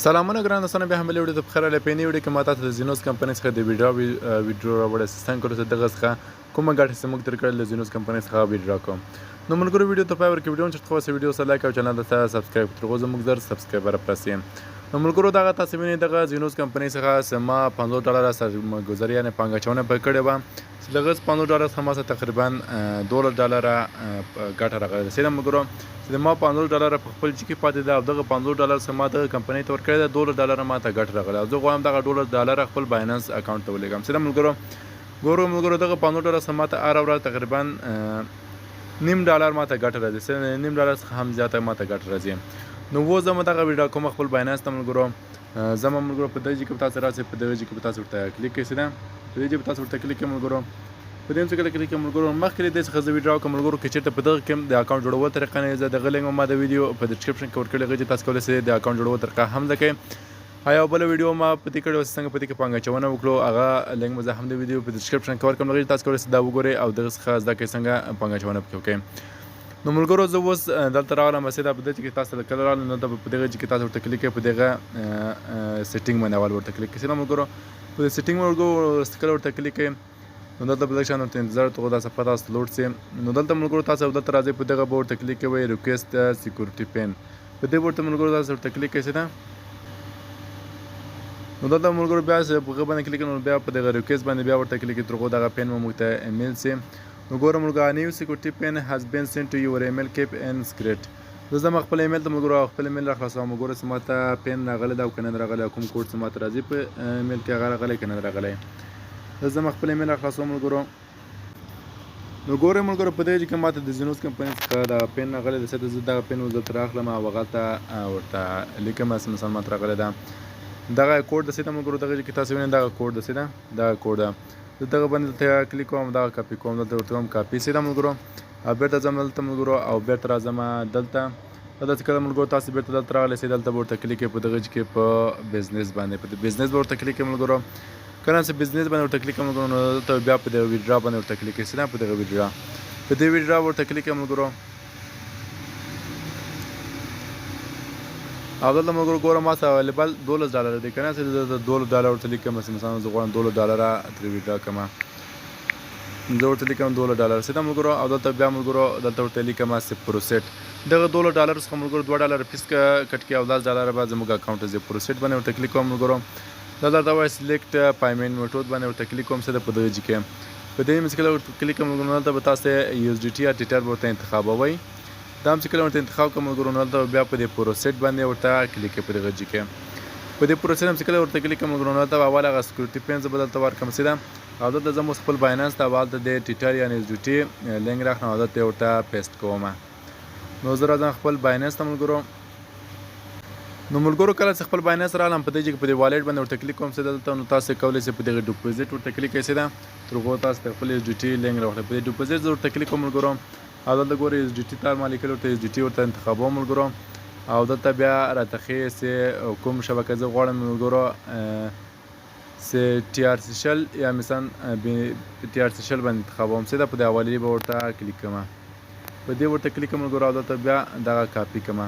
سلامونه ګران دوستانو، بیا هم بلې ویډیو ته پخیر راغلی. په یوې ویډیو کې ما تاسو د زینوس کمپنۍ څخه د ویډرا راوړی سیستم کولو چې دغه څخه کومه ګټه چې موږ ترې کړل د زینوس کمپنۍ څخه ویډرا کوم. نو ملګرو ویډیو ته پای ورکړئ، ویډیو چې خو ویډیو سره لایک او چینل ته سبسکرایب تر اوسه موږ زر سبسکرایبر پلس یم. نو ملګرو دغه تاسو وینئ دغه زینوس کمپنۍ څخه ما $50 سرمایه‌ګذاري یعنې پانګه اچونه پکې کړې وه چې دغه $50 څخه ما څخه تقریبا $12 ګټه راغلې. سیده ملګرو چې ما $50 په خپل جیب کې پاتې ده او دغه $50 څخه ما دغه کمپنۍ ته ورکړی ده $12 ما ته ګټه راغلی او زه غواړم دغه $12 خپل باینانس اکاونټ ته ولېږم. سیده ملګرو ګورو ملګرو دغه $50 څخه ما ته هره ورځ تقریبا $0.5 ما ته ګټه راځي، $0.5 څخه هم زیاته ما ته ګټه راځي. نو اوس زه دغه ویډیو کوم خپل باینانس ته ملګرو زما ملګرو په دې جیب کې تاسو راسئ، په دغه جیب کې تاسو ورته کلیک کړئ. سیده په دې جیب تاسو ورته کلیک کړئ ملګرو. په دې څه کلیک کړئ ملګرو. مخکې دې څخه زه ویډیو کوم ملګرو کې چېرته په دغه کې د اکاونټ جوړولو طریقه نه زه دغه لینک ما د ویډیو په ډسکرپشن کې ورکړی غږی تاسو کولی شئ د اکاونټ جوړولو طریقه هم زده کړئ. یا بل ویډیو ما په دې کړی څنګه په دې کې پانګه اچونه وکړو هغه لینک مې زه هم د ویډیو په ډسکرپشن کې ورکړم غږی تاسو کولی شئ دا وګورئ او دغه څخه زده کړئ څنګه پانګه اچونه پکې وکړئ. نو ملګرو زه اوس دلته راغلم سیده په دې کې تاسو کله راغلم نو په دغه کې تاسو ورته کلیک کړئ، په دغه سیټینګ باندې اول ورته کلیک کړئ. سیده ملګرو په سیټینګ کله ورته کلیک کړئ نو دلته په دغه شان ورته انتظار وکړئ دا صفحه تاسو لوډ شي. نو دلته ملګرو تاسو دلته راځئ په دغه به ورته کلیک کوئ ریکویسټ سیکورټي پین، په دې ورته ملګرو تاسو ورته کلیک کوئ. سیده نو دلته ملګرو بیا په هغه باندې کلیک نو بیا په دغه ریکویسټ باندې بیا ورته کلیک تر هغو دغه پین موږ ته ایمیل سي. نو ګوره ملګرو نیو سیکورټي پین هاز بین سینټ ټو یور ایمیل کیپ اینډ سکرپټ. زه ما خپل ایمیل ته ملګرو خپل ایمیل راخلاصوم. ګوره چې ما ته پین راغلی ده او که نه راغلی او کوم کوډ چې ما ته راځي په ایمیل کې هغه راغلی که نه راغلی. زه ما خپل ایمیل راخلاصوم ملګرو. نو ګوره ملګرو په دې کې ما ته د زینوس کمپنۍ څخه دغه پین راغلی ده. زه دغه پین اوس دلته راخلم او هغلته ورته لیکم مثلا ما ته راغلی ده دغه کوډ د سیده ملګرو دغه کې تاسو وینئ دغه کوډ د سیده دغه کوډ ده. زه دغه باندې دلته کلیک کوم دغه کاپي کوم دلته ورته کوم کاپي. سیده ملګرو او بیرته ځم دلته ملګرو او بیرته راځم دلته چې کله ملګرو تاسو بیرته دلته راغلی سئ دلته به ورته کلیک کړئ په دغه کې په بزنس باندې په بزنس به ورته کلیک کړئ ملګرو. کله چې بزنس باندې ورته کلیک کړئ ملګرو نو دلته بیا په دغه ویډرا باندې ورته کلیک کړئ. سیده په دغه ویډرا په دې ویډرا ورته کلیک کړئ ملګرو او دلته ملګرو ګوره ما څخه اویلیبل $12 دی که نه. زه $12 ورته لیکم مثلا زه غواړم $12 ترې ویډرا کړم، زه ورته لیکم $12. سیده ملګرو او دلته بیا ملګرو دلته ورته لیکم پروسیټ. دغه $12 څخه ملګرو $2 فیس کټ کړي او $10 به زموږ اکاونټ ته ځي. پروسیټ باندې ورته کلیک کوم ملګرو. دلته ورته وایي سلیکټ پیمنټ میتود باندې ورته کلیک کوم. سیده په دغه کې په دې چې کله ورته کلیک کوم ملګرو دلته به تاسو USDT یا ټیټر به ورته انتخابوئ. دا هم چې کله ورته انتخاب کړم ملګرو نو دلته بیا په دې پروسیټ باندې ورته کلیک کړئ. په دغه کې په دې پروسیټ هم چې کله ورته کلیک کړم ملګرو نو دلته به اول هغه سکیورټي پین زه به دلته ورکړم. سیده او دلته زه اوس خپل باینانس ته هلته د ټیټر یا USDT لینک راخلم او دلته یې ورته پیسټ کوم. نو زه راځم خپل باینانس ته ملګرو. نو ملګرو کله چې خپل باینانس راغلم په دې کې په دې والټ باندې ورته کلیک کوم. سیده دلته نو تاسو کولی شئ په دغه ډیپوزیټ ورته کلیک کړئ. سیده تر هغو تاسو ته خپل USDT لینک راوخلئ. په دې ډیپوزیټ زه ورته کلیک کوم ملګرو او دلته ګورئ USDT تار ما لیکلي ورته USDT ورته انتخابوم ملګرو او دلته بیا راته ښیي چې کوم شبکه زه غواړم ملګرو TRC شل یا مثلا TRC شل باندې انتخابوم. سیده په دې حوالې به ورته کلیک کوم. په دې ورته کلیک کوم ملګرو او دلته بیا دغه کاپي کوم.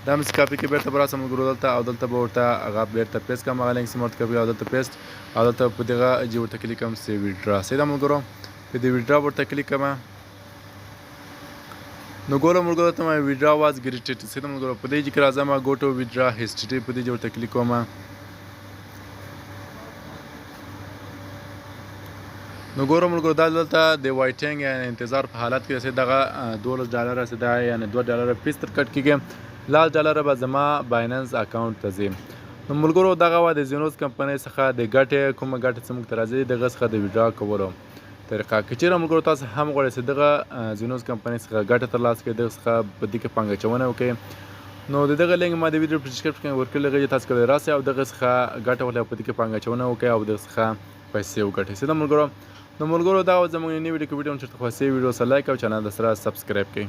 دا مې کاپي کې بیرته به راسم ملګرو دلته او دلته به ورته هغه بیرته پیسټ کوم. هغه لینک چې مې ورته کوي او دلته پیسټ او دلته په دغه جې ورته کلیک کوم سې ویډرا. سیده ملګرو په دې ویډرا ورته کلیک کوم. نو ګوره ملګرو ته ما ویډرا واز ګریټډ. سیده ملګرو په دې کې راځم ګو ټو ویډرا هیسټري په دې ورته کلیک کوم. نو ګوره ملګرو دا دلته د وایټینګ یعنې انتظار په حالت کې چې دغه $12 چې دا یعنې $2 فیس تر کټ کېږي $10 به زما باینانس اکاونټ ته ځي. نو ملګرو دغه وه د زینوس کمپنۍ څخه د ګټې کومه ګټه چې موږ ته راځي دغه څخه د ویډرا کولو طریقه. که چېرې ملګرو تاسو هم غواړئ چې دغه زینوس کمپنۍ څخه ګټه ترلاسه کړئ دغه څخه په دې کې پانګه اچونه وکړئ نو د دغه لینک ما د ویډیو په ډسکرپشن کې ورکړی غږی تاسو کولی راسئ او دغه څخه ګټه واخلئ او په دې کې پانګه اچونه وکړئ او دغه څخه پیسې وګټئ. سیده ملګرو نو ملګرو دا زموږ نوې ویډیو کې ویډیو چېرته خوښوئ ویډیو سره لایک او چینل سره سبسکرایب کړئ.